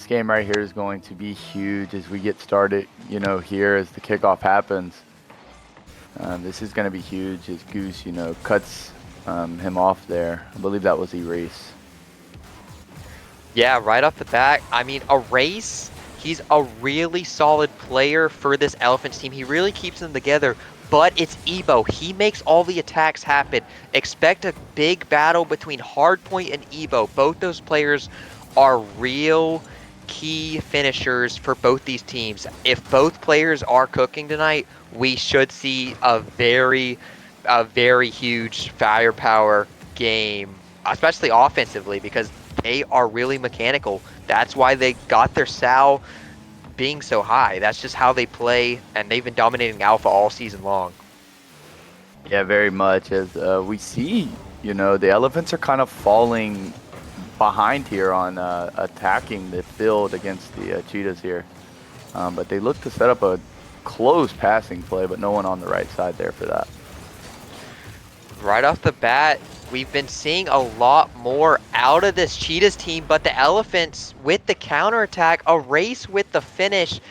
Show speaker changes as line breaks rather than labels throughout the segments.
This game right here is going to be huge as we get started, here as the kickoff happens. This is going to be huge as Goose, cuts him off there. I believe that was Erase.
Yeah, right off the bat, I mean, Erase, he's a really solid player for this Elephants team. He really keeps them together, but it's Ebo. He makes all the attacks happen. Expect a big battle between Hardpoint and Ebo. Both those players are real key finishers for both these teams. If both players are cooking tonight, we should see a very huge firepower game, especially offensively, because they are really mechanical. That's why they got their Sal being so high. That's just how they play, and they've been dominating Alpha all season long.
Yeah, very much. As we see, the Elephants are kind of falling behind here on attacking the field against the Cheetahs here. But they look to set up a close passing play, but no one on the right side there for that.
Right off the bat, we've been seeing a lot more out of this Cheetahs team, but the Elephants with the counterattack, a race with the finish.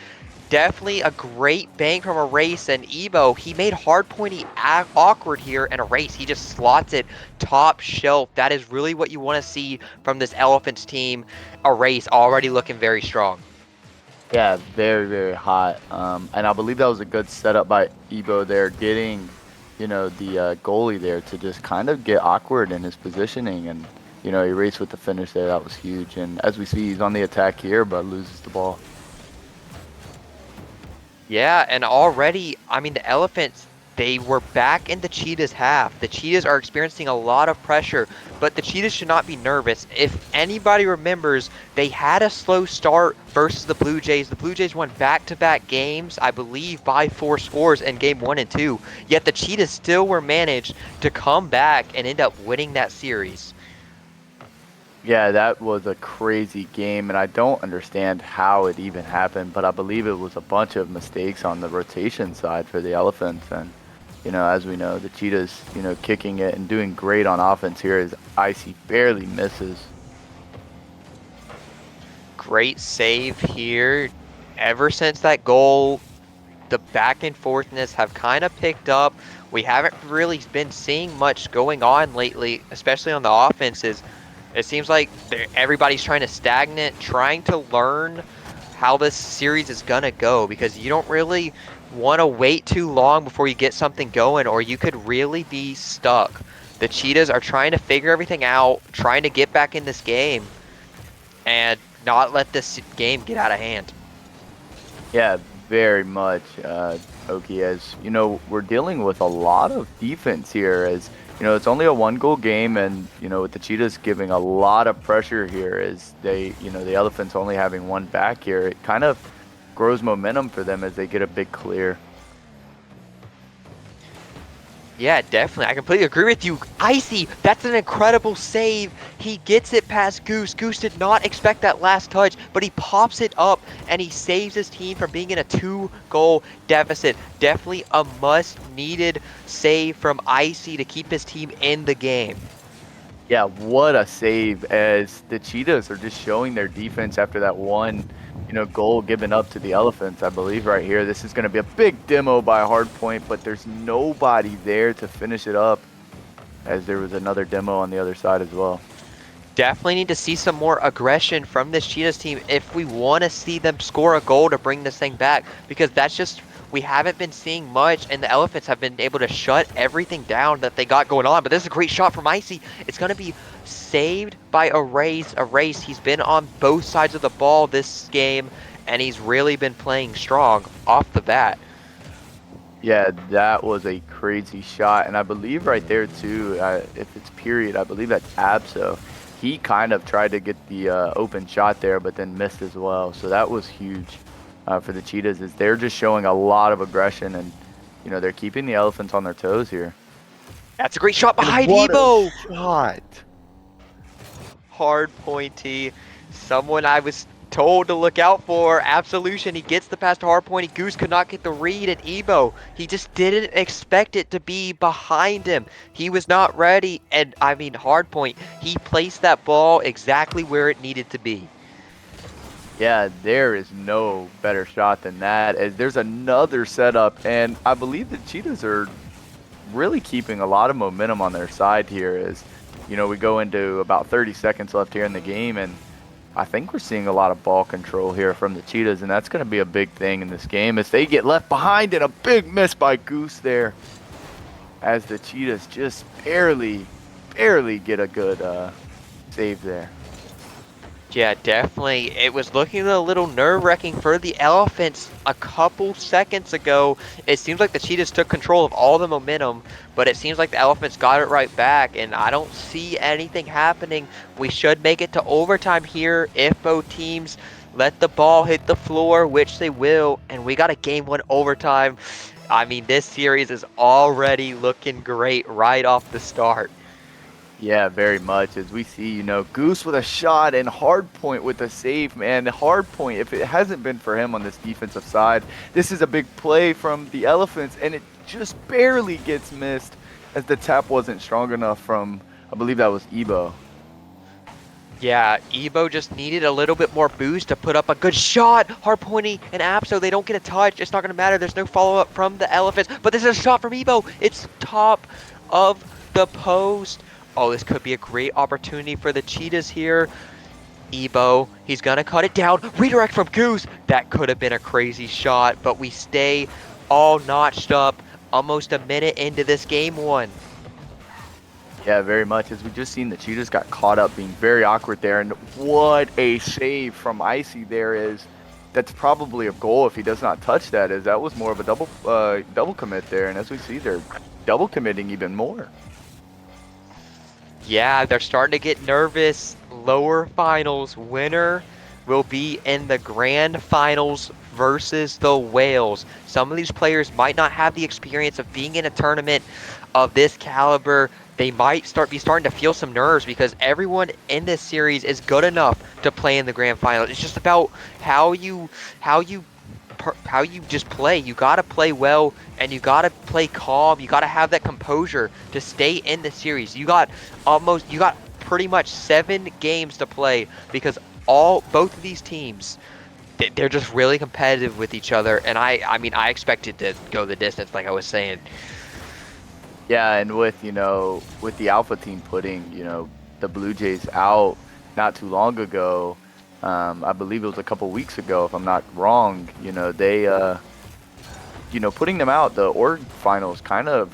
Definitely a great bang from Erase, and Ebo, he made Hardpointy awkward here, and Erase, he just slots it top shelf. That is really what you want to see from this Elephants team. Erase already looking very strong.
Yeah, very, very hot. And I believe that was a good setup by Ebo there, getting, the goalie there to just kind of get awkward in his positioning. And, Erase with the finish there, that was huge. And as we see, he's on the attack here, but loses the ball.
Yeah, and already, I mean, the Elephants, they were back in the Cheetahs half. The Cheetahs are experiencing a lot of pressure, but the Cheetahs should not be nervous. If anybody remembers, they had a slow start versus the Blue Jays. The Blue Jays won back-to-back games, I believe, by 4 scores in game 1 and 2. Yet the Cheetahs still were managed to come back and end up winning that series.
Yeah, that was a crazy game, and I don't understand how it even happened, but I believe it was a bunch of mistakes on the rotation side for the Elephants. And, as we know, the Cheetahs, kicking it and doing great on offense here as Icy barely misses.
Great save here. Ever since that goal, the back and forthness have kind of picked up. We haven't really been seeing much going on lately, especially on the offenses. It seems like everybody's trying to stagnate, trying to learn how this series is going to go, because you don't really want to wait too long before you get something going, or you could really be stuck. The Cheetahs are trying to figure everything out, trying to get back in this game, and not let this game get out of hand.
Yeah, very much, Oki. As we're dealing with a lot of defense here. As it's only a 1-goal game, and with the Cheetahs giving a lot of pressure here, as they, the Elephants only having one back here, it kind of grows momentum for them as they get a big clear.
Yeah, definitely. I completely agree with you. Icy, that's an incredible save. He gets it past Goose. Goose did not expect that last touch, but he pops it up and he saves his team from being in a 2-goal deficit. Definitely a much-needed save from Icy to keep his team in the game.
Yeah, what a save, as the Cheetahs are just showing their defense after that one, goal given up to the Elephants. I believe right here, this is going to be a big demo by Hardpoint, but there's nobody there to finish it up, as there was another demo on the other side as well.
Definitely need to see some more aggression from this Cheetahs team if we want to see them score a goal to bring this thing back, because that's just, we haven't been seeing much, and the Elephants have been able to shut everything down that they got going on. But this is a great shot from Icy. It's going to be saved by Erase. Erase, he's been on both sides of the ball this game, and he's really been playing strong off the bat.
Yeah, that was a crazy shot, and I believe right there too, if it's period, I believe that's Abso. He kind of tried to get the open shot there, but then missed as well. So that was huge for the Cheetahs, as they're just showing a lot of aggression, and they're keeping the Elephants on their toes here.
That's a great shot behind
What
Ebo.
a shot!
Hardpointy, someone I was told to look out for. Absolution, he gets the pass to Hardpointy. Goose could not get the read at Ebo. He just didn't expect it to be behind him. He was not ready, and I mean, Hardpoint, he placed that ball exactly where it needed to be.
Yeah, there is no better shot than that. As there's another setup, and I believe the Cheetahs are really keeping a lot of momentum on their side here. As we go into about 30 seconds left here in the game, and I think we're seeing a lot of ball control here from the Cheetahs, and that's going to be a big thing in this game as they get left behind and a big miss by Goose there, as the Cheetahs just barely get a good save there.
Yeah, definitely. It was looking a little nerve-wracking for the Elephants a couple seconds ago. It seems like the Cheetahs took control of all the momentum, but it seems like the Elephants got it right back, and I don't see anything happening. We should make it to overtime here if both teams let the ball hit the floor, which they will, and we got a game one overtime. I mean, this series is already looking great right off the start.
Yeah, very much. As we see, Goose with a shot and Hardpoint with a save, man. Hardpoint, if it hasn't been for him on this defensive side, this is a big play from the Elephants, and it just barely gets missed as the tap wasn't strong enough from, I believe that was Ebo.
Yeah, Ebo just needed a little bit more boost to put up a good shot. Hardpointy and Apso, they don't get a touch. It's not going to matter. There's no follow-up from the Elephants. But this is a shot from Ebo. It's top of the post. Oh, this could be a great opportunity for the Cheetahs here. Ebo, he's going to cut it down. Redirect from Goose. That could have been a crazy shot, but we stay all notched up almost a minute into this game one.
Yeah, very much. As we just seen, the Cheetahs got caught up being very awkward there, and what a save from Icy there is. That's probably a goal if he does not touch that, as that was more of a double commit there, and as we see, they're double committing even more.
Yeah, they're starting to get nervous. Lower finals winner will be in the grand finals versus the Whales. Some of these players might not have the experience of being in a tournament of this caliber. They might be starting to feel some nerves because everyone in this series is good enough to play in the grand finals. It's just about how you how you just play. You got to play well and you got to play calm. You got to have that composure to stay in the series. You got pretty much 7 games to play because both of these teams, they're just really competitive with each other, and I mean I expected to go the distance like I was saying.
Yeah, and with the Alpha team putting, the Blue Jays out not too long ago, I believe it was a couple weeks ago, if I'm not wrong, they, putting them out, the org finals kind of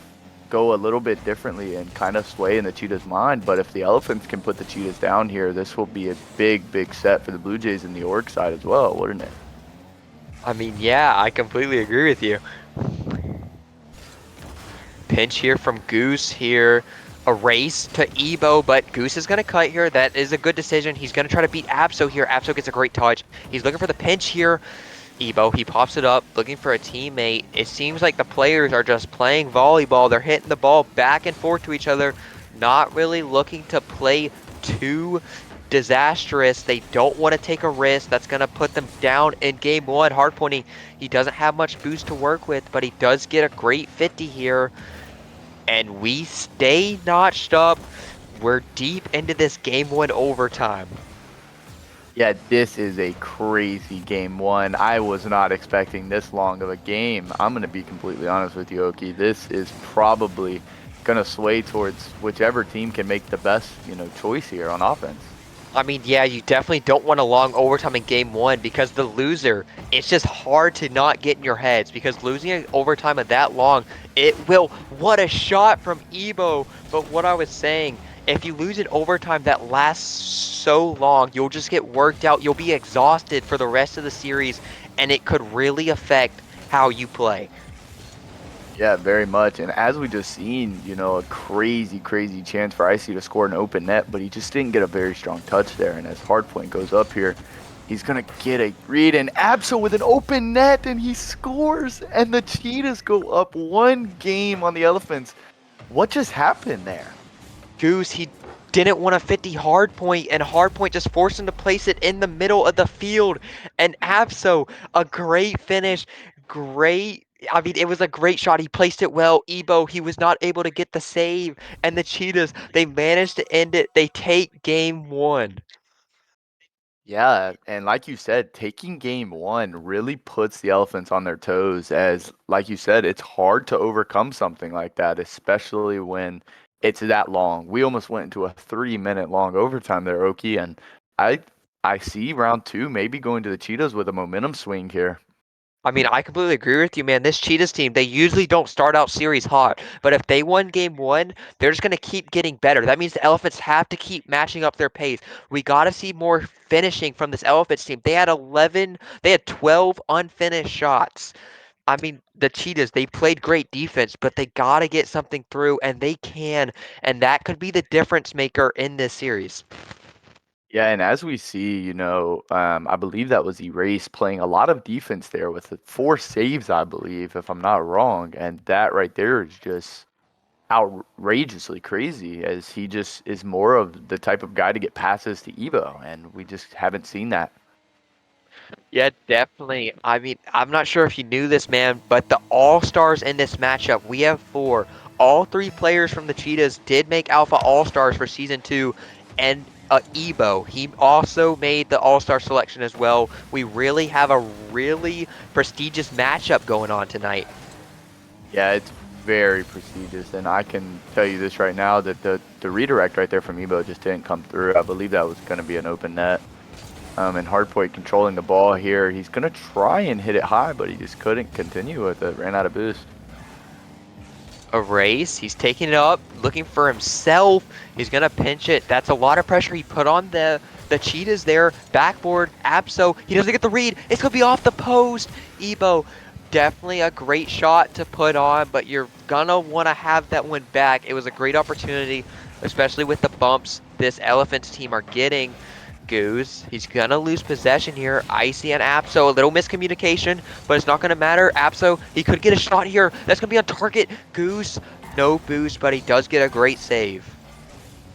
go a little bit differently and kind of sway in the Cheetahs' mind. But if the Elephants can put the Cheetahs down here, this will be a big set for the Blue Jays in the org side as well, wouldn't it?
I mean, yeah, I completely agree with you. Pinch here from Goose here. A race to Ebo, but Goose is going to cut here. That is a good decision. He's going to try to beat Apso here. Apso gets a great touch. He's looking for the pinch here. Ebo, he pops it up, looking for a teammate. It seems like the players are just playing volleyball. They're hitting the ball back and forth to each other, not really looking to play too disastrous. They don't want to take a risk that's going to put them down in game one. Hardpointing, he doesn't have much boost to work with, but he does get a great 50 here. And we stay notched up. We're deep into this game one overtime.
Yeah, this is a crazy game one. I was not expecting this long of a game. I'm going to be completely honest with you, Oki. This is probably going to sway towards whichever team can make the best, choice here on offense.
I mean, yeah, you definitely don't want a long overtime in game one because the loser, it's just hard to not get in your heads because losing an overtime of that long, it will. What a shot from Ebo. But what I was saying, if you lose an overtime that lasts so long, you'll just get worked out. You'll be exhausted for the rest of the series, and it could really affect how you play.
Yeah, very much. And as we just seen, a crazy chance for Icy to score an open net, but he just didn't get a very strong touch there. And as Hardpoint goes up here, he's going to get a read and Absol with an open net, and he scores. And the Cheetahs go up 1 game on the Elephants. What just happened there?
Goose, he didn't want a 50 hardpoint, and hardpoint just forced him to place it in the middle of the field. And Abso, a great finish, great. I mean, it was a great shot. He placed it well. Ebo, he was not able to get the save. And the Cheetahs, they managed to end it. They take game one.
Yeah, and like you said, taking game one really puts the Elephants on their toes as, like you said, it's hard to overcome something like that, especially when it's that long. We almost went into a 3 minute long overtime there, Oki, and I I see round two maybe going to the Cheetahs with a momentum swing here.
I mean, I completely agree with you, man. This Cheetahs team, they usually don't start out series hot, but if they won game one, they're just going to keep getting better. That means the Elephants have to keep matching up their pace. We got to see more finishing from this Elephants team. They had 12 unfinished shots. I mean, the Cheetahs, they played great defense, but they got to get something through, and they can, and that could be the difference maker in this series.
Yeah, and as we see, I believe that was Erase playing a lot of defense there with the 4 saves, I believe, if I'm not wrong. And that right there is just outrageously crazy as he just is more of the type of guy to get passes to Evo, and we just haven't seen that.
Yeah, definitely. I mean, I'm not sure if you knew this, man, but the All-Stars in this matchup, we have four. All three players from the Cheetahs did make Alpha All-Stars for Season 2, and Ebo, he also made the All-Star selection as well. We really have a really prestigious matchup going on tonight.
Yeah, it's very prestigious, and I can tell you this right now that the redirect right there from Evo just didn't come through. I believe that was going to be an open net. And Hardpoint controlling the ball here. He's going to try and hit it high, but he just couldn't continue with it. Ran out of boost.
A race. He's taking it up, looking for himself. He's gonna pinch it. That's a lot of pressure he put on the Cheetahs there. Backboard, Abso. He doesn't get the read. It's gonna be off the post. Ebo, definitely a great shot to put on, but you're gonna want to have that one back. It was a great opportunity, especially with the bumps this Elephants team are getting. Goose. He's gonna lose possession here. Icy and Apso, a little miscommunication, but it's not gonna matter. Apso, he could get a shot here. That's gonna be on target. Goose, no boost, but he does get a great save.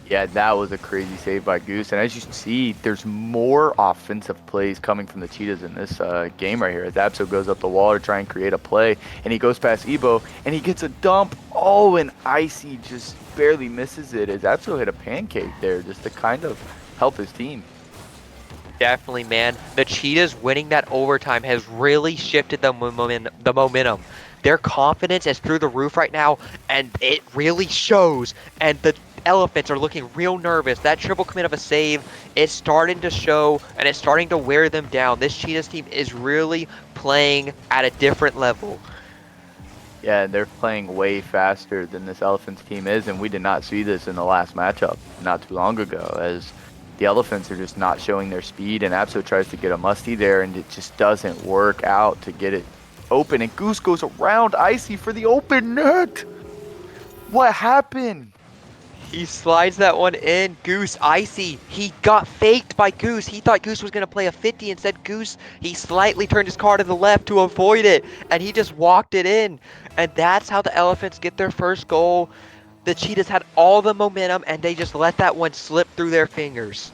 Yeah, that was a crazy save by Goose. And as you see, there's more offensive plays coming from the Cheetahs in this game right here. As Abso goes up the wall to try and create a play, and he goes past Ebo, and he gets a dump. Oh, and Icy just barely misses it as Abso hit a pancake there just to kind of help his team.
Definitely, man. The Cheetahs winning that overtime has really shifted the momentum. Their confidence is through the roof right now, and it really shows. And the Elephants are looking real nervous. That triple commit of a save is starting to show, and it's starting to wear them down. This Cheetahs team is really playing at a different level.
Yeah, and they're playing way faster than this Elephants team is, and we did not see this in the last matchup not too long ago, as the Elephants are just not showing their speed, and Abso tries to get a musty there, and it just doesn't work out to get it open, and Goose goes around Icy for the open net. What happened?
He slides that one in. Goose, Icy. He got faked by Goose. He thought Goose was going to play a 50 and said Goose. He slightly turned his car to the left to avoid it, and he just walked it in. And that's how the Elephants get their first goal. The Cheetahs had all the momentum, and they just let that one slip through their fingers.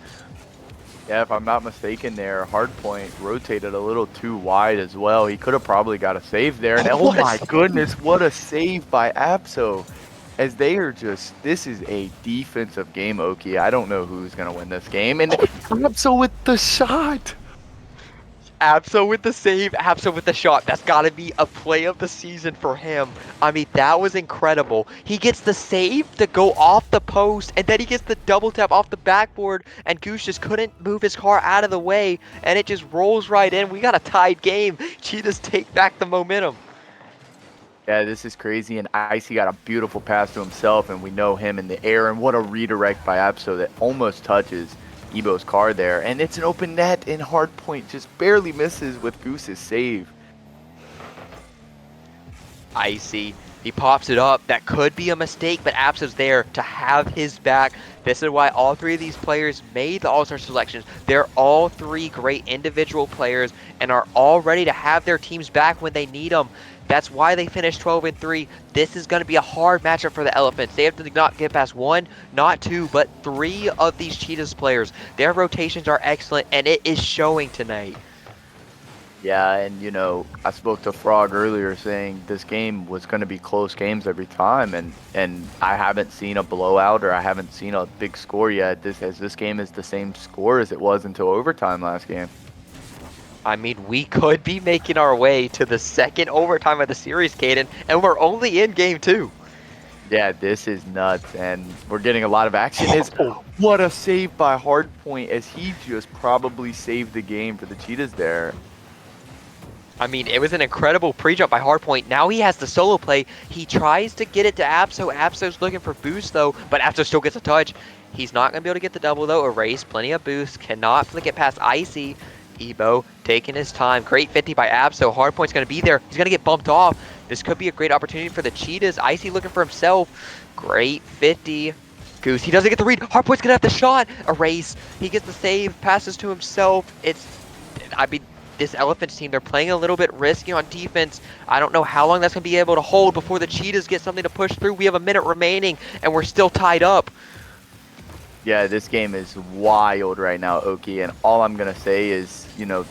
Yeah, if I'm not mistaken there, Hardpoint rotated a little too wide as well. He could have probably got a save there. And oh
What a
my
save.
goodness, what a save by Abso. As they are just, this is a defensive game, Oki. I don't know who's going to win this game. And Abso with the shot.
Abso with the save, Abso with the shot. That's got to be a play of the season for him. I mean, that was incredible. He gets the save to go off the post, and then he gets the double tap off the backboard, and Goose just couldn't move his car out of the way, and it just rolls right in. We got a tied game. Cheetahs take back the momentum.
Yeah, this is crazy. And Icy got a beautiful pass to himself, and we know him in the air. And what a redirect by Abso that almost touches Ebo's car there. And it's an open net, and Hardpoint just barely misses with Goose's save.
Icy. He pops it up. That could be a mistake, but Abso's there to have his back. This is why all three of these players made the All-Star selections. They're all three great individual players and are all ready to have their teams back when they need them. That's why they finished 12-3. This is going to be a hard matchup for the Elephants. They have to not get past one, not two, but three of these Cheetahs players. Their rotations are excellent, and it is showing tonight.
Yeah, and I spoke to Frog earlier saying this game was going to be close games every time, and I haven't seen a blowout or I haven't seen a big score yet. This game is the same score as it was until overtime last game.
I mean, we could be making our way to the second overtime of the series, Caden, and we're only in game two.
Yeah, this is nuts, and we're getting a lot of action. Is
Oh,
what a save by Hardpoint as he just probably saved the game for the Cheetahs there.
I mean, it was an incredible pre-jump by Hardpoint. Now he has the solo play. He tries to get it to Abso. Abso's looking for boost, though, but Abso still gets a touch. He's not going to be able to get the double, though. Erase, plenty of boost. Cannot flick it past Icy. Ebo taking his time. Great 50 by Abso. Hardpoint's going to be there. He's going to get bumped off. This could be a great opportunity for the Cheetahs. Icy looking for himself. Great 50. Goose, he doesn't get the read. Hardpoint's going to have the shot. Erase. He gets the save. Passes to himself. I mean, this Elephants team, they're playing a little bit risky on defense. I don't know how long that's going to be able to hold before the Cheetahs get something to push through. We have a minute remaining, and we're still tied up.
Yeah, this game is wild right now, Oki, and all I'm gonna say is,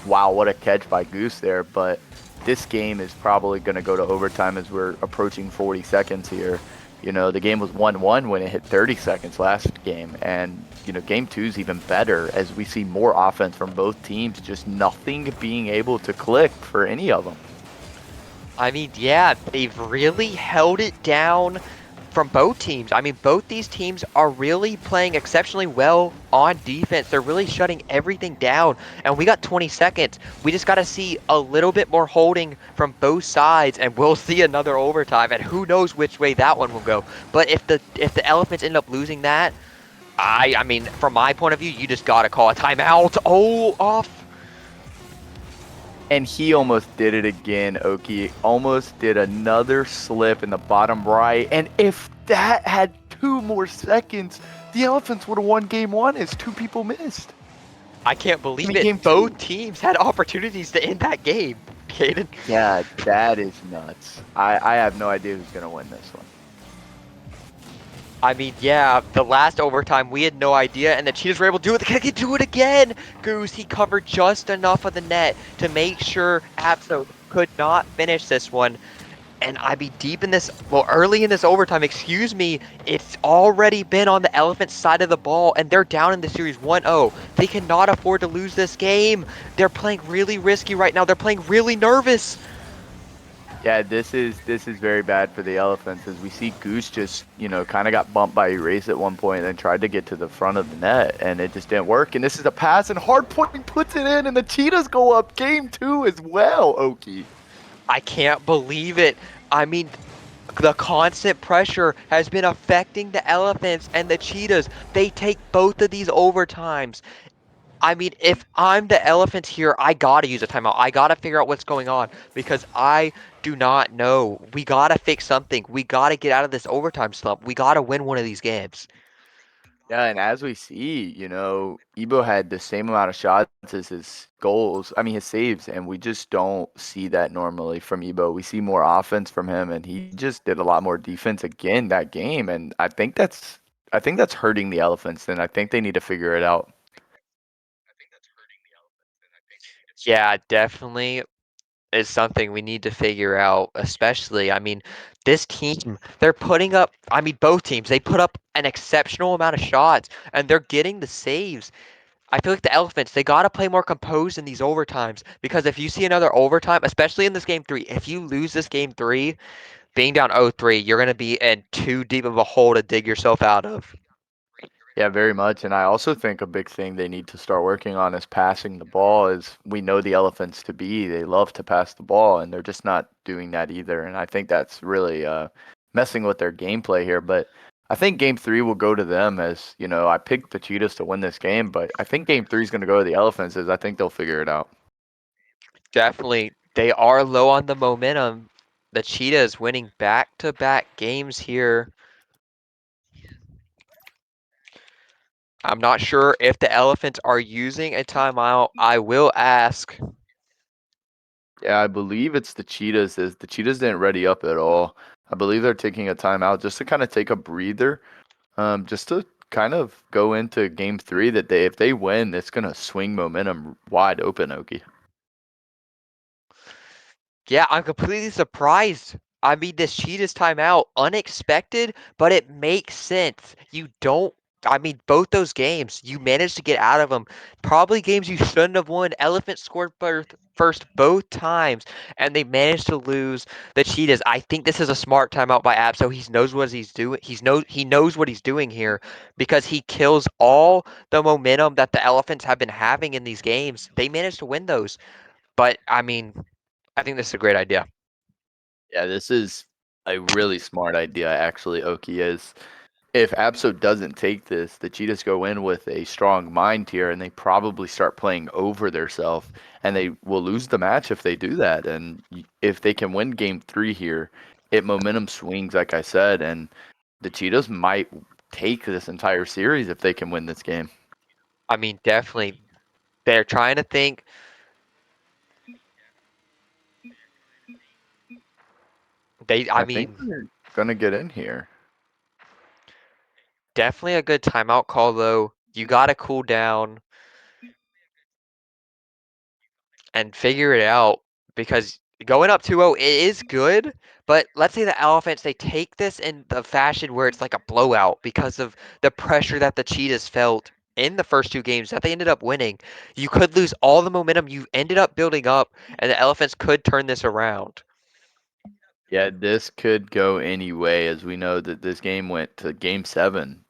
wow, what a catch by Goose there. But this game is probably gonna go to overtime as we're approaching 40 seconds here. The game was 1-1 when it hit 30 seconds last game, and game two's even better as we see more offense from both teams, just nothing being able to click for any of them.
I mean, yeah, they've really held it down from both teams. I mean, both these teams are really playing exceptionally well on defense. They're really shutting everything down. And we got 20 seconds. We just got to see a little bit more holding from both sides, and we'll see another overtime. And who knows which way that one will go. But if the Elephants end up losing that, I mean, from my point of view, you just got to call a timeout. Oh, off.
And he almost did it again, Oki. Almost did another slip in the bottom right. And if that had 2 more seconds, the Elephants would have won game one as two people missed.
I can't
I
believe
mean,
it.
game
Both
two.
teams had opportunities to end that game, Caden.
Yeah, that is nuts. I have no idea who's going to win this one.
I mean, yeah, the last overtime, we had no idea, and the Cheetahs were able to do it. They can do it again! Goose, he covered just enough of the net to make sure Abso could not finish this one. And I be deep in this, well, early in this overtime, excuse me, it's already been on the Elephants' side of the ball, and they're down in the series 1-0. They cannot afford to lose this game. They're playing really risky right now. They're playing really nervous.
Yeah, this is very bad for the Elephants as we see Goose just, kind of got bumped by Erase at one point and then tried to get to the front of the net and it just didn't work. And this is a pass and Hardpoint puts it in and the Cheetahs go up game two as well, Oki.
I can't believe it. I mean, the constant pressure has been affecting the Elephants and the Cheetahs. They take both of these overtimes. I mean, if I'm the Elephants here, I gotta use a timeout. I gotta figure out what's going on because I do not know. We gotta fix something. We gotta get out of this overtime slump. We gotta win one of these games.
Yeah, and as we see, Ebo had the same amount of shots as his goals, I mean his saves, and we just don't see that normally from Ebo. We see more offense from him and he just did a lot more defense again that game and I think that's hurting the Elephants and I think they need to figure it out.
Yeah, definitely is something we need to figure out, especially, I mean, this team, they're putting up, I mean, both teams, they put up an exceptional amount of shots and they're getting the saves. I feel like the Elephants, they got to play more composed in these overtimes because if you see another overtime, especially in this game three, if you lose this game three, being down 0-3, you're going to be in too deep of a hole to dig yourself out of.
Yeah, very much. And I also think a big thing they need to start working on is passing the ball. As we know the Elephants to be, they love to pass the ball, and they're just not doing that either. And I think that's really messing with their gameplay here. But I think game three will go to them as, I picked the Cheetahs to win this game, but I think game three is going to go to the Elephants as I think they'll figure it out.
Definitely, they are low on the momentum. The Cheetahs winning back-to-back games here. I'm not sure if the Elephants are using a timeout. I will ask.
Yeah, I believe it's the Cheetahs. As the Cheetahs didn't ready up at all. I believe they're taking a timeout just to kind of take a breather. Just to kind of go into game three that if they win, it's gonna swing momentum wide open, Oki.
Yeah, I'm completely surprised. I mean, this Cheetahs timeout, unexpected, but it makes sense. You don't, I mean, both those games, you managed to get out of them. Probably games you shouldn't have won. Elephant scored first both times, and they managed to lose the Cheetahs. I think this is a smart timeout by App, so he knows what he's doing. He knows what he's doing here because he kills all the momentum that the Elephants have been having in these games. They managed to win those, but I mean, I think this is a great idea.
Yeah, this is a really smart idea, actually, Oki, is if Abso doesn't take this, the Cheetahs go in with a strong mind here, and they probably start playing over theirself, and they will lose the match if they do that. And if they can win game 3 here, it momentum swings, like I said, and the Cheetahs might take this entire series if they can win this game.
I mean, definitely. They're trying to think. I
I think
mean,
they're gonna get in here.
definitely a good timeout call, though. You got to cool down and figure it out because going up 2-0 it is good, but let's say the Elephants, they take this in the fashion where it's like a blowout because of the pressure that the Cheetahs felt in the first two games that they ended up winning. You could lose all the momentum you ended up building up, and the Elephants could turn this around.
Yeah, this could go any way, as we know that this game went to game 7,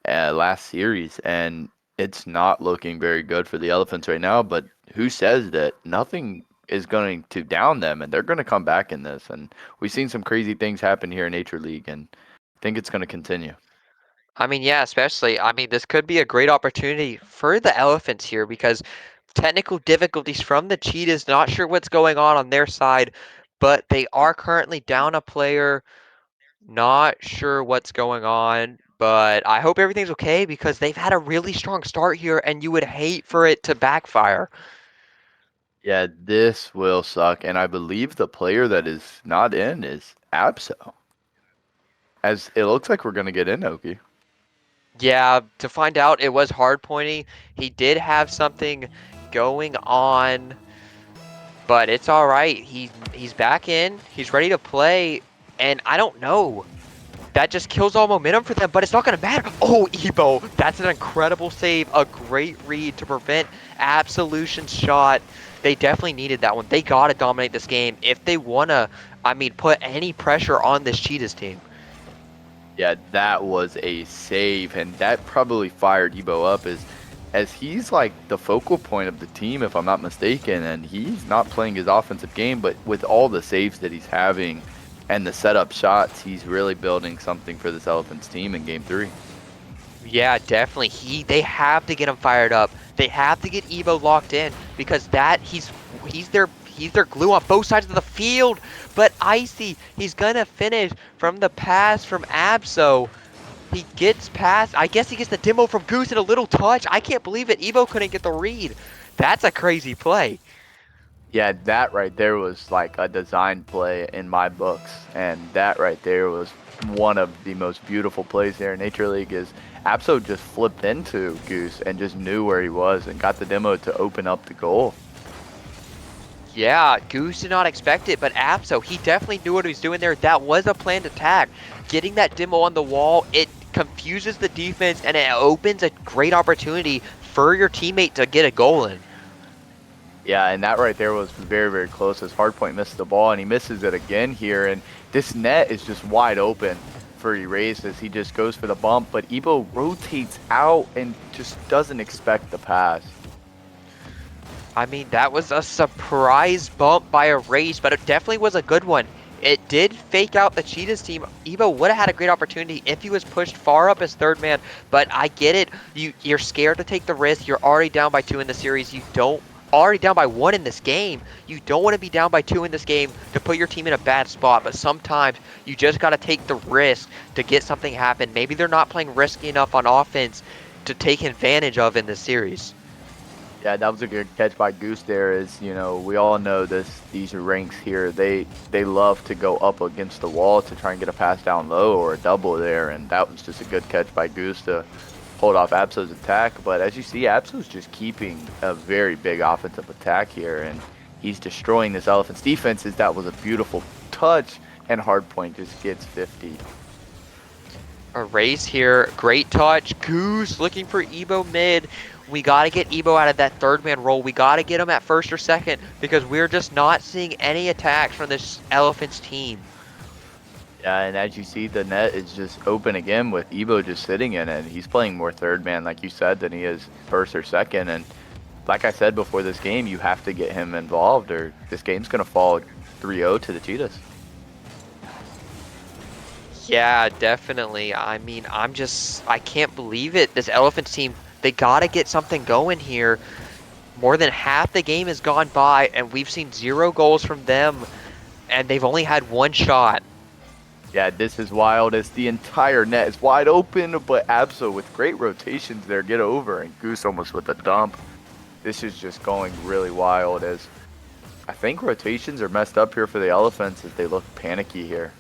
last series, and it's not looking very good for the Elephants right now. But who says that nothing is going to down them, and they're going to come back in this? And we've seen some crazy things happen here in Nature League, and I think it's going to continue.
I mean, yeah, especially. I mean, this could be a great opportunity for the Elephants here because technical difficulties from the Cheetahs. Not sure what's going on their side, but they are currently down a player. Not sure what's going on, but I hope everything's okay because they've had a really strong start here, and you would hate for it to backfire.
Yeah, this will suck, and I believe the player that is not in is Abso, as it looks like we're going to get in, Oki.
Yeah, to find out, it was hard pointing. He did have something going on, but it's all right. He's back in. He's ready to play, and I don't know. That just kills all momentum for them, but it's not going to matter. Oh, Ebo, that's an incredible save. A great read to prevent Absolution's shot. They definitely needed that one. They got to dominate this game if they want to, I mean, put any pressure on this Cheetahs team.
Yeah, that was a save, and that probably fired Ebo up as he's like the focal point of the team, if I'm not mistaken, and he's not playing his offensive game, but with all the saves that he's having and the setup shots, he's really building something for this Elephants team in game 3.
Yeah, definitely. They have to get him fired up. They have to get Evo locked in because he's their glue on both sides of the field. But Icy, he's gonna finish from the pass from Abso. He gets past. I guess he gets the demo from Goose and a little touch. I can't believe it. Evo couldn't get the read. That's a crazy play.
Yeah, that right there was like a design play in my books, and that right there was one of the most beautiful plays here in Nature League. Is Abso just flipped into Goose and just knew where he was and got the demo to open up the goal.
Yeah, Goose did not expect it, but Abso, he definitely knew what he was doing there. That was a planned attack. Getting that demo on the wall, it confuses the defense and it opens a great opportunity for your teammate to get a goal in.
Yeah, and that right there was very, very close as Hardpoint missed the ball, and he misses it again here. And this net is just wide open for Erase as he just goes for the bump, but Ebo rotates out and just doesn't expect the pass.
I mean, that was a surprise bump by a race, but it definitely was a good one. It did fake out the Cheetahs team. Evo would have had a great opportunity if he was pushed far up as third man, but I get it. You're scared to take the risk. You're already down by 2 in the series. You don't already down by 1 in this game. You don't want to be down by 2 in this game to put your team in a bad spot, but sometimes you just got to take the risk to get something happen. Maybe they're not playing risky enough on offense to take advantage of in this series.
Yeah, that was a good catch by Goose there. We all know these ranks here, they love to go up against the wall to try and get a pass down low or a double there, and that was just a good catch by Goose to hold off Absol's attack. But as you see, Absol's just keeping a very big offensive attack here, and he's destroying this Elephants defense. Is that was a beautiful touch, and Hardpoint just gets 50.
A race here. Great touch. Goose looking for Ebo mid. We got to get Ebo out of that third man role. We got to get him at first or second because we're just not seeing any attacks from this Elephants team.
Yeah, and as you see, the net is just open again with Ebo just sitting in it. He's playing more third man, like you said, than he is first or second. And like I said before this game, you have to get him involved or this game's going to fall 3-0 to the Cheetahs.
Yeah, definitely. I mean, I can't believe it. This Elephants team, they got to get something going here. More than half the game has gone by, and we've seen 0 goals from them, and they've only had 1 shot.
Yeah, this is wild as the entire net is wide open, but Absol with great rotations there get over, and Goose almost with a dump. This is just going really wild as I think rotations are messed up here for the Elephants as they look panicky here.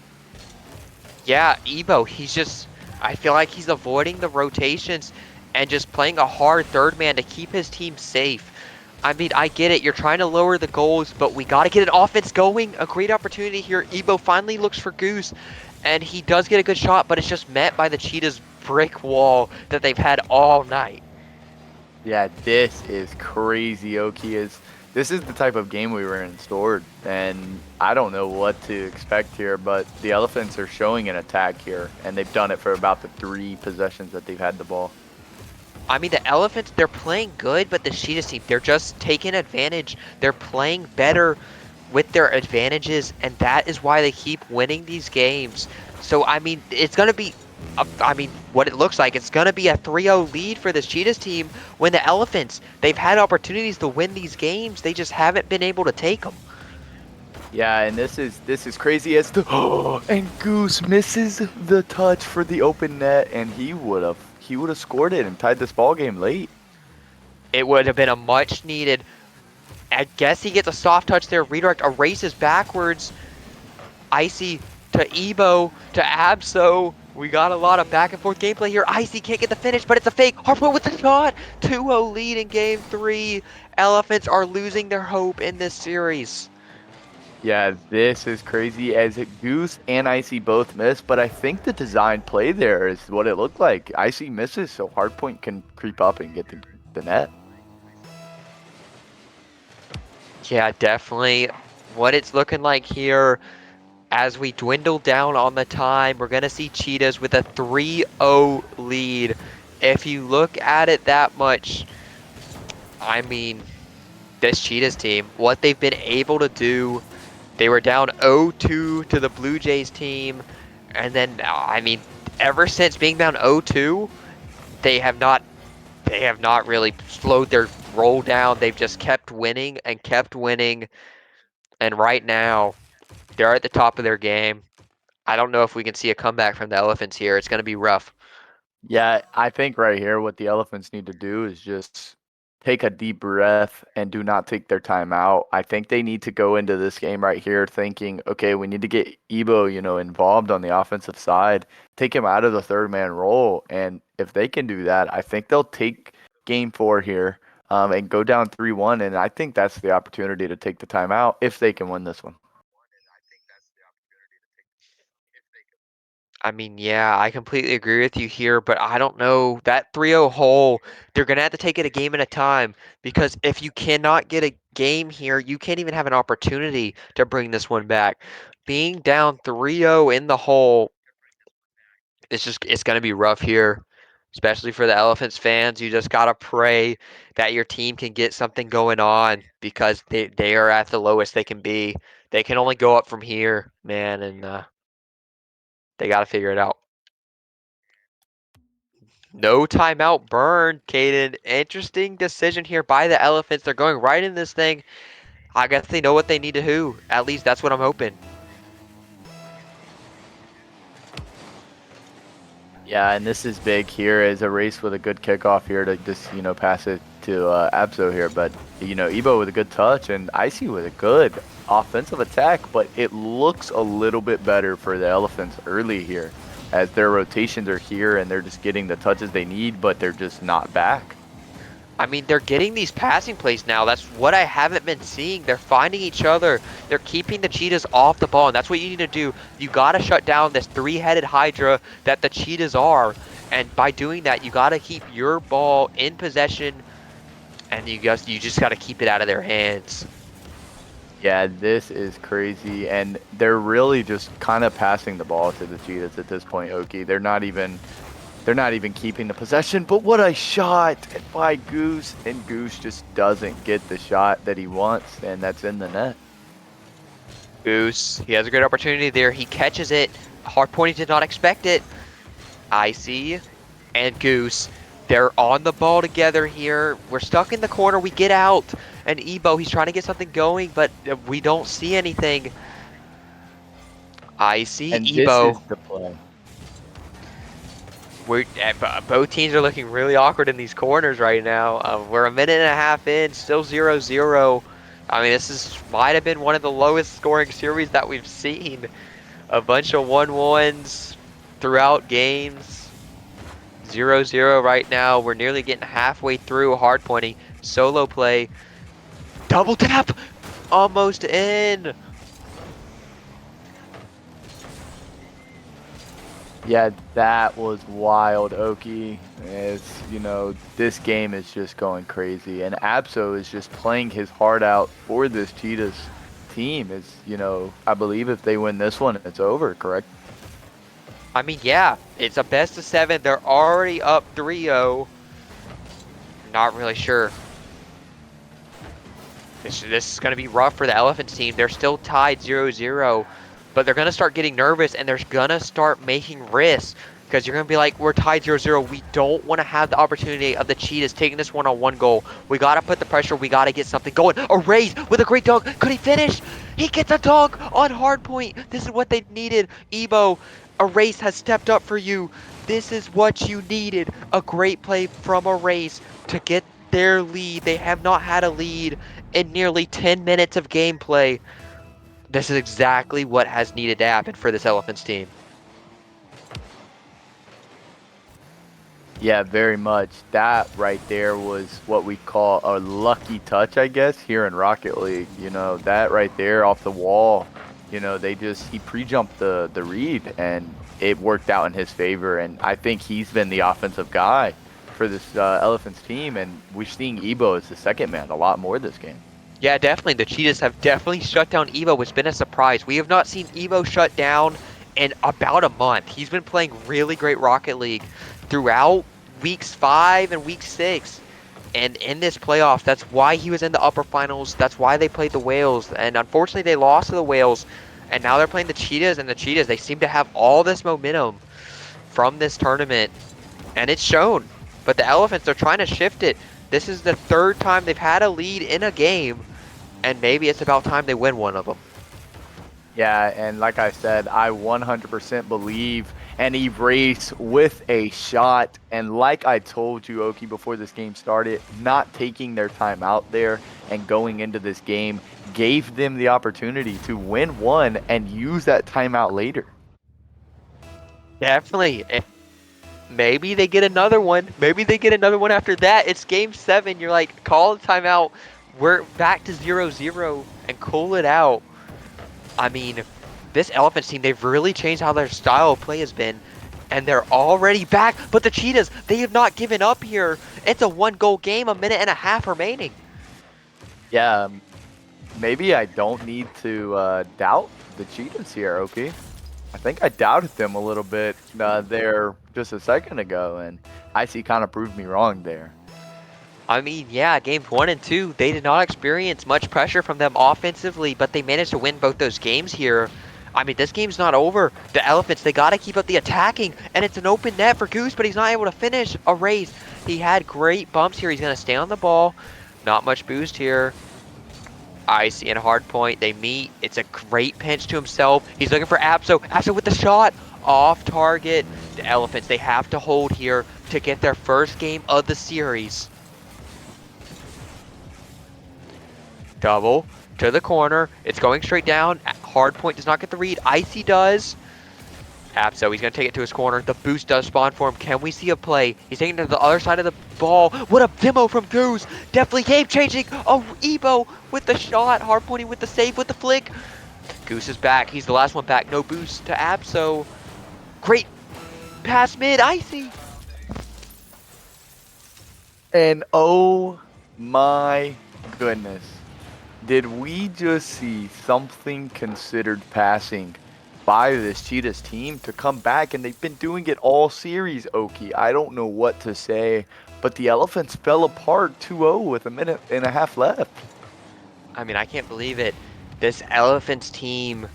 Yeah, Ebo, I feel like he's avoiding the rotations and just playing a hard third man to keep his team safe. I mean, I get it. You're trying to lower the goals, but we got to get an offense going. A great opportunity here. Ebo finally looks for Goose, and he does get a good shot, but it's just met by the Cheetahs' brick wall that they've had all night.
Yeah, this is crazy, Oki. This is the type of game we were in stored, and I don't know what to expect here, but the Elephants are showing an attack here, and they've done it for about the 3 possessions that they've had the ball.
I mean, the Elephants, they're playing good, but the Cheetahs team, they're just taking advantage. They're playing better with their advantages, and that is why they keep winning these games. So, I mean, it's going to be, what it looks like, it's going to be a 3-0 lead for this Cheetahs team when the Elephants, they've had opportunities to win these games. They just haven't been able to take them.
Yeah, and this is crazy as the and Goose misses the touch for the open net, and he would have scored it and tied this ball game late.
It would have been a much needed, I guess he gets a soft touch there, redirect, erases backwards. Icy to Ebo to Abso. We got a lot of back and forth gameplay here. Icy can't get the finish, but it's a fake. Harpo with the shot. 2-0 lead in game 3. Elephants are losing their hope in this series.
Yeah, this is crazy as Goose and Icy both miss, but I think the design play there is what it looked like. Icy misses, so Hardpoint can creep up and get the net.
Yeah, definitely. What it's looking like here, as we dwindle down on the time, we're going to see Cheetahs with a 3-0 lead. If you look at it that much, I mean, this Cheetahs team, what they've been able to do, they were down 0-2 to the Blue Jays team, and then, I mean, ever since being down 0-2, they have not really slowed their roll down. They've just kept winning, and right now, they're at the top of their game. I don't know if we can see a comeback from the Elephants here. It's going to be rough.
Yeah, I think right here what the Elephants need to do is just take a deep breath and do not take their time out. I think they need to go into this game right here thinking, okay, we need to get Ebo, involved on the offensive side, take him out of the third man role. And if they can do that, I think they'll take game 4 here and go down 3-1. And I think that's the opportunity to take the time out if they can win this one.
I mean, yeah, I completely agree with you here, but I don't know. That 3-0 hole, they're going to have to take it a game at a time because if you cannot get a game here, you can't even have an opportunity to bring this one back. Being down 3-0 in the hole, it's going to be rough here, especially for the Elephants fans. You just got to pray that your team can get something going on because they are at the lowest they can be. They can only go up from here, man, and they got to figure it out. No timeout burn, Caden. Interesting decision here by the Elephants. They're going right in this thing. I guess they know what they need to do. At least that's what I'm hoping.
Yeah, and this is big here as a race with a good kickoff here to just, pass it to Abso here. But, Ebo with a good touch and Icy with a good offensive attack, but it looks a little bit better for the Elephants early here as their rotations are here and they're just getting the touches they need, but they're just not back.
I mean, they're getting these passing plays now. That's what I haven't been seeing. They're finding each other. They're keeping the Cheetahs off the ball, and that's what you need to do. You got to shut down this three-headed Hydra that the Cheetahs are, and by doing that, you got to keep your ball in possession, and you just got to keep it out of their hands.
Yeah, this is crazy, and they're really just kind of passing the ball to the Cheetahs at this point, Oki. They're not even keeping the possession. But what a shot by Goose, and Goose just doesn't get the shot that he wants, and that's in the net.
Goose, he has a great opportunity there. He catches it. Hardpoint did not expect it. Icy and Goose, they're on the ball together here. We're stuck in the corner. We get out. And Ebo, he's trying to get something going, but we don't see anything. Icy,
And this
Ebo.
is the play.
Both teams are looking really awkward in these corners right now. We're a minute and a half in, still 0-0. I mean, might have been one of the lowest scoring series that we've seen. A bunch of 1-1s throughout games. 0-0 right now. We're nearly getting halfway through. Hard pointing. Solo play. Double tap! Almost in!
Yeah, that was wild, Oki. This game is just going crazy. And Abso is just playing his heart out for this Cheetahs team. I believe if they win this one, it's over, correct?
I mean, yeah, it's a best of 7. They're already up 3-0. Not really sure. This is going to be rough for the Elephants team. They're still tied 0-0, but they're going to start getting nervous, and they're going to start making risks, because you're going to be like, we're tied 0-0. We don't want to have the opportunity of the Cheetahs taking this one on one goal. We got to put the pressure. We got to get something going. A raise with a great dunk. Could he finish? He gets a dunk on hardpoint. This is what they needed. Ebo, a race has stepped up for you. This is what you needed. A great play from a race to get their lead. They have not had a lead in nearly 10 minutes of gameplay. This is exactly what has needed to happen for this Elephants team.
Yeah, very much. That right there was what we call a lucky touch, I guess, here in Rocket League. That right there off the wall, he pre-jumped the read, and it worked out in his favor. And I think he's been the offensive guy for this Elephants team, and we're seeing Ebo as the second man a lot more this game.
Yeah, definitely. The Cheetahs have definitely shut down Evo, which has been a surprise. We have not seen Evo shut down in about a month. He's been playing really great Rocket League throughout weeks 5 and week 6. And in this playoff, that's why he was in the upper finals. That's why they played the Whales. And unfortunately, they lost to the Whales. And now they're playing the Cheetahs, and the Cheetahs, they seem to have all this momentum from this tournament. And it's shown. But the Elephants, they're trying to shift it. This is the 3rd time they've had a lead in a game. And maybe it's about time they win one of them.
Yeah, and like I said, I 100% believe an erase with a shot. And like I told you, Oki, before this game started, not taking their time out there and going into this game gave them the opportunity to win one and use that timeout later.
Definitely. Maybe they get another one. Maybe they get another one after that. It's game 7. You're like, call the timeout. We're back to 0-0 and cool it out. I mean, this Elephants team, they've really changed how their style of play has been. And they're already back. But the Cheetahs, they have not given up here. It's a 1-goal game, a minute and a half remaining.
Yeah, maybe I don't need to doubt the Cheetahs here, okay? I think I doubted them a little bit there just a second ago, and Icy kind of proved me wrong there.
I mean, yeah, games 1 and 2, they did not experience much pressure from them offensively, but they managed to win both those games here. I mean, this game's not over. The Elephants, they got to keep up the attacking, and it's an open net for Goose, but he's not able to finish a race. He had great bumps here. He's going to stay on the ball. Not much boost here. Icy and Hardpoint, they meet. It's a great pinch to himself. He's looking for Abso. Abso with the shot. Off target. The Elephants, they have to hold here to get their first game of the series. Double to the corner. It's going straight down. Hardpoint does not get the read. Icy does. Apso, he's going to take it to his corner. The boost does spawn for him. Can we see a play? He's taking it to the other side of the ball. What a demo from Goose. Definitely game-changing. Oh, Ebo with the shot. Hard pointing with the save with the flick. Goose is back. He's the last one back. No boost to Apso. Great pass mid. Icy.
And oh my goodness. Did we just see something considered passing by this Cheetahs team to come back? And they've been doing it all series, Oki. I don't know what to say, but the Elephants fell apart 2-0 with a minute and a half left.
I mean, I can't believe it. This Elephants team,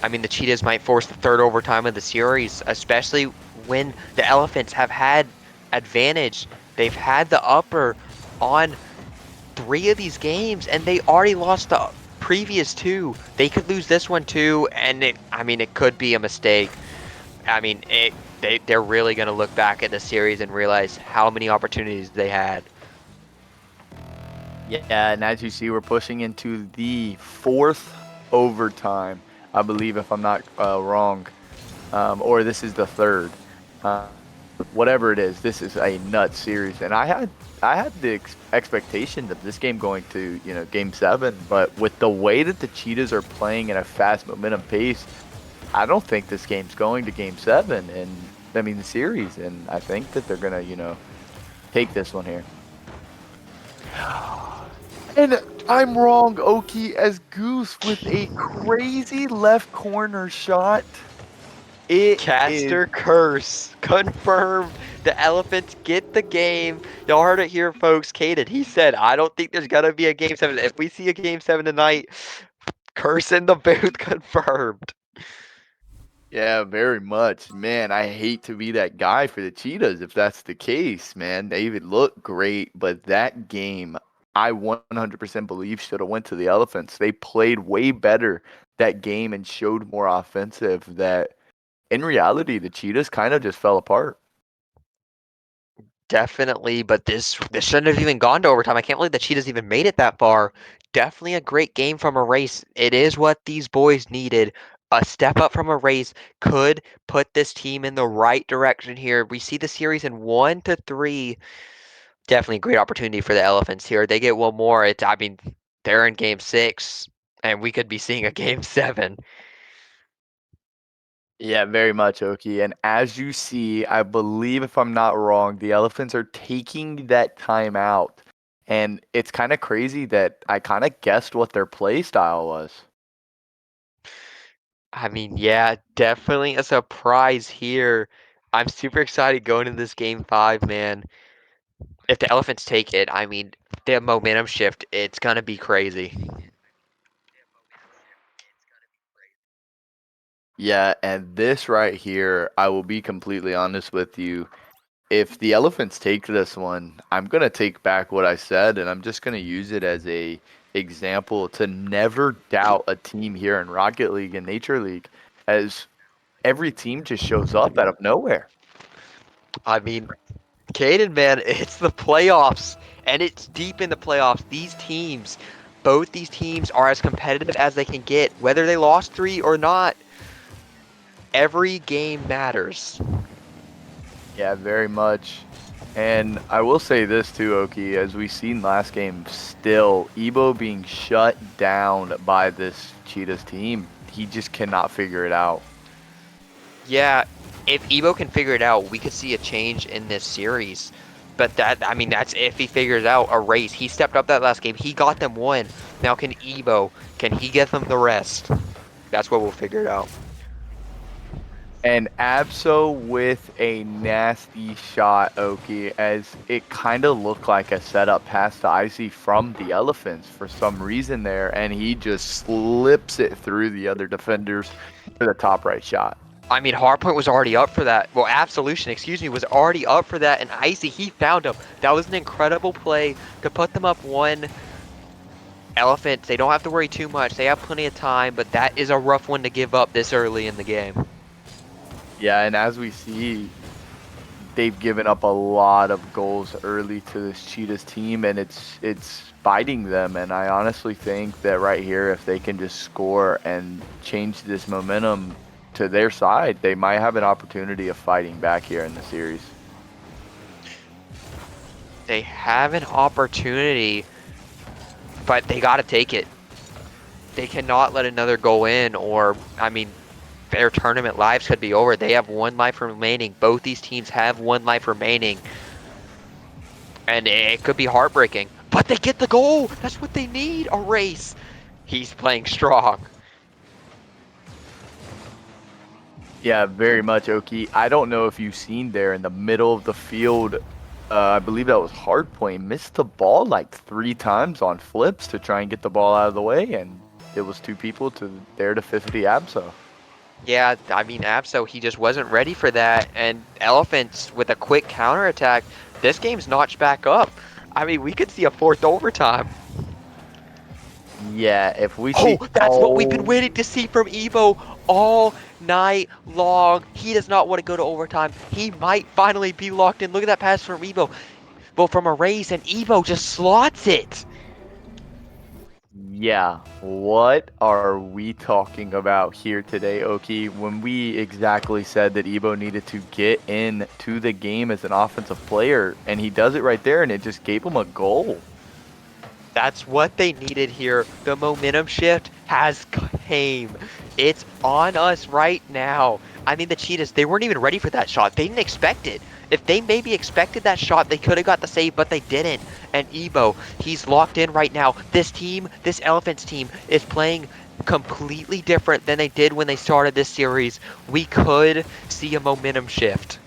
I mean, the Cheetahs might force the third overtime of the series, especially when the Elephants have had advantage. They've had the upper on 3 of these games, and they already lost the previous 2. They could lose this one too, and it could be a mistake. I mean, they're really going to look back at the series and realize how many opportunities they had.
Yeah, and as you see, we're pushing into the fourth overtime, I believe, if I'm not wrong, or this is the third. Uh, Whatever it is, this is a nut series, and I had the expectation of this game going to game 7, but with the way that the Cheetahs are playing at a fast momentum pace, I don't think this game's going to game 7, and I mean the series, and I think that they're gonna take this one here. And I'm wrong, Oki, as Goose with a crazy left corner shot. It is.
Caster curse confirmed. The Elephants get the game. Y'all heard it here, folks. Caden, he said, I don't think there's gonna be a game 7. If we see a game 7 tonight, curse in the booth confirmed.
Yeah, very much. Man, I hate to be that guy for the Cheetahs if that's the case, man. They even look great, but that game, I 100% believe should have went to the Elephants. They played way better that game and showed more offensive that in reality the Cheetahs kind of just fell apart.
Definitely, but this shouldn't have even gone to overtime. I can't believe the Cheetahs even made it that far. Definitely a great game from a race. It is what these boys needed. A step up from a race could put this team in the right direction here. We see the series in 1-3. Definitely a great opportunity for the Elephants here. They get one more. I mean, they're in game 6, and we could be seeing a game 7.
Yeah, very much, Oki. And as you see, I believe if I'm not wrong, the Elephants are taking that time out. And it's kind of crazy that I kind of guessed what their play style was.
I mean, yeah, definitely a surprise here. I'm super excited going into this game 5, man. If the Elephants take it, I mean, the momentum shift, it's gonna be crazy.
Yeah, and this right here, I will be completely honest with you. If the Elephants take this one, I'm gonna take back what I said, and I'm just gonna use it as a example to never doubt a team here in Rocket League and Nature League, as every team just shows up out of nowhere.
I mean, Caden, man, it's the playoffs, and it's deep in the playoffs. Both these teams are as competitive as they can get, whether they lost 3 or not. Every game matters.
Yeah, very much. And I will say this too, Oki, as we seen last game, still Ebo being shut down by this Cheetahs team. He just cannot figure it out.
Yeah, if Ebo can figure it out, we could see a change in this series. But I mean, that's if he figures out a race. He stepped up that last game. He got them one. Now can he get them the rest? That's what we'll figure out.
And Abso with a nasty shot, Oki, as it kind of looked like a setup pass to Icy from the Elephants for some reason there, and he just slips it through the other defenders for the top right shot.
I mean, Hardpoint was already up for that. Well, Absolution, excuse me, was already up for that, and Icy, he found him. That was an incredible play to put them up one. Elephants, they don't have to worry too much. They have plenty of time, but that is a rough one to give up this early in the game.
Yeah, and as we see, they've given up a lot of goals early to this Cheetahs team, and it's biting them. And I honestly think that right here, if they can just score and change this momentum, to their side, they might have an opportunity of fighting back here in the series.
They have an opportunity, but they got to take it. They cannot let another go in, or, I mean, their tournament lives could be over. They have 1 life remaining. Both these teams have 1 life remaining. And it could be heartbreaking. But they get the goal! That's what they need, a race! He's playing strong.
Yeah, very much, Oki. I don't know if you've seen there in the middle of the field. I believe that was Hardpoint. Missed the ball like 3 times on flips to try and get the ball out of the way, and it was 2 people to there to 50 Abso.
Yeah, I mean, Abso, he just wasn't ready for that. And Elephants with a quick counterattack, this game's notched back up. I mean, we could see a 4th overtime.
Yeah, if we
Oh,
see.
that's what we've been
Oh,
waiting to see from Evo all night long. He does not want to go to overtime. He might finally be locked in. Look at that pass from Evo. Well, from a race, and Evo just slots it.
yeah. What are we talking about here today, Oki? When we exactly said that Ebo needed to get into the game as an offensive player, and he does it right there, and it just gave him a goal.
That's what they needed here. The momentum shift has came. It's on us right now. I mean, the Cheetahs, they weren't even ready for that shot. They didn't expect it. If they maybe expected that shot, they could have got the save, but they didn't. And Ebo, he's locked in right now. This team, this Elephants team, is playing completely different than they did when they started this series. We could see a momentum shift.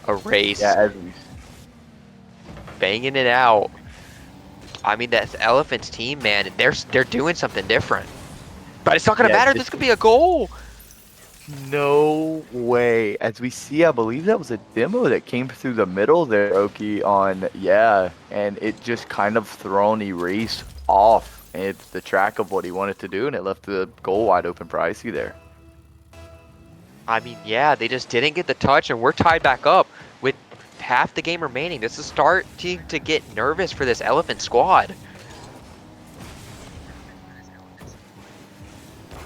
A
Yeah,
race,
as we
banging it out. I mean, that Elephants team, man, they're doing something different. But it's not gonna
yeah,
matter. This could be a goal.
no way. As we see, I believe that was a demo that came through the middle there, Oki, on, yeah, and it just kind of thrown Erase off. It's the track of what he wanted to do, and it left the goal wide open for Icy there.
I mean, yeah, they just didn't get the touch, and we're tied back up with half the game remaining. This is starting to get nervous for this Elephant squad.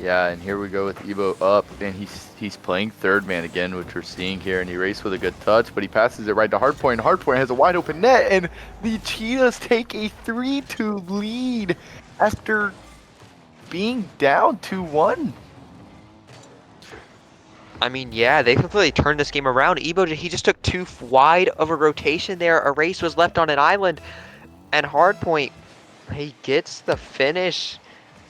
Yeah, and here we go with Evo up, and he's playing third man again, which we're seeing here, and he raced with a good touch, but he passes it right to Hardpoint, and Hardpoint has a wide open net, and the Cheetahs take a 3-2 lead after being down 2-1.
I mean, yeah, they completely turned this game around. Evo, he just took too wide of a rotation there. A race was left on an island, and Hardpoint, he gets the finish.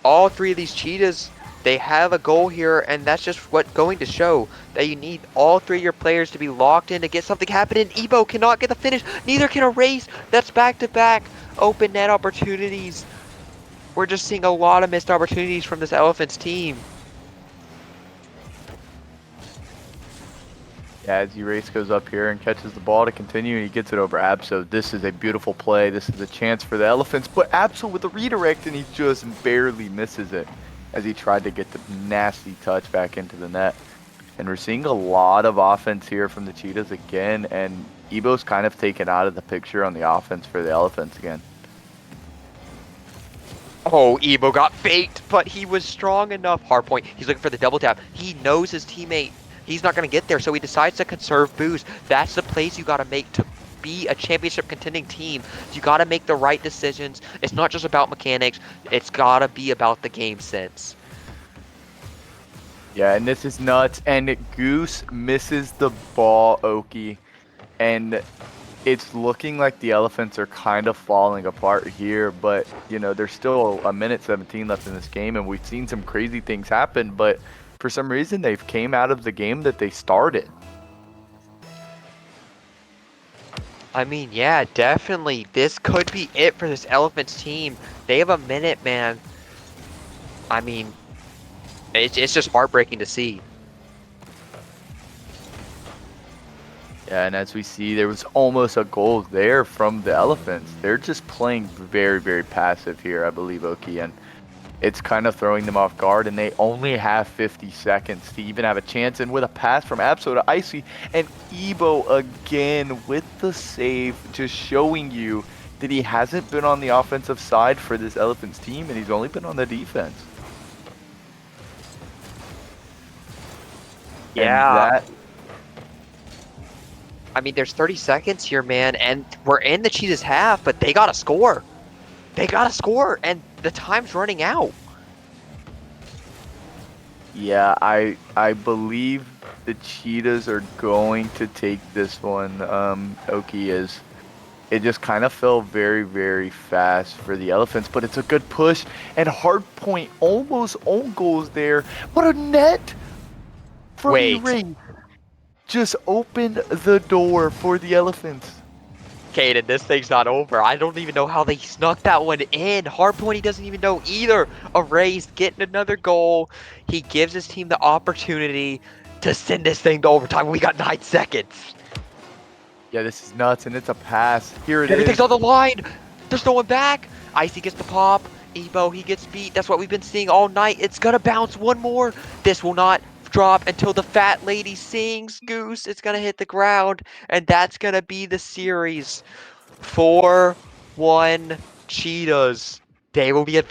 All 3 of these Cheetahs, they have a goal here, and that's just what's going to show that you need all 3 of your players to be locked in to get something happening. Evo cannot get the finish, neither can a race. That's back-to-back open net opportunities. We're just seeing a lot of missed opportunities from this Elephants team.
Yeah, as Erase goes up here and catches the ball to continue, and he gets it over Abso. This is a beautiful play. This is a chance for the Elephants, but Abso with a redirect, and he just barely misses it as he tried to get the nasty touch back into the net. And we're seeing a lot of offense here from the Cheetahs again, and Ebo's kind of taken out of the picture on the offense for the Elephants again.
Oh, Evo got faked, but he was strong enough. Hardpoint, he's looking for the double tap. He knows his teammate, he's not going to get there, so he decides to conserve boost. That's the plays you got to make to be a championship contending team. You got to make the right decisions. It's not just about mechanics. It's got to be about the game sense.
Yeah, and this is nuts. And Goose misses the ball, Oki. And it's looking like the Elephants are kind of falling apart here. But, you know, there's still a minute 17 left in this game. And we've seen some crazy things happen. But for some reason, they've came out of the game that they started.
I mean, yeah, definitely. This could be it for this Elephants team. They have a minute, man. I mean, it's just heartbreaking to see.
Yeah, and as we see, there was almost a goal there from the Elephants. They're just playing very, very passive here, I believe, Oki. And it's kind of throwing them off guard, and they only have 50 seconds to even have a chance. And with a pass from Abso to Icy, and Ebo again with the save, just showing you that he hasn't been on the offensive side for this Elephants team, and he's only been on the defense. And
Yeah.
that,
I mean, there's 30 seconds here, man, and we're in the Cheetahs half, but they gotta score. They gotta score, and the time's running out.
yeah, I believe the Cheetahs are going to take this one. Oki is. It just kind of fell very, very fast for the Elephants, but it's a good push. And Hardpoint almost own goals there. But a net from
Wait,
E-Ray just opened the door for the Elephants.
Caden, this thing's not over. I don't even know how they snuck that one in. Hardpoint, he doesn't even know either. Erased, getting another goal. He gives his team the opportunity to send this thing to overtime. We got 9 seconds.
Yeah, this is nuts, and it's a pass. Here it
Everything's
is.
on the line. There's no one back. Icy gets the pop. Ebo, he gets beat. That's what we've been seeing all night. It's gonna bounce one more. This will not drop until the fat lady sings. Goose, it's gonna hit the ground. And that's gonna be the series. 4-1 Cheetahs. They will be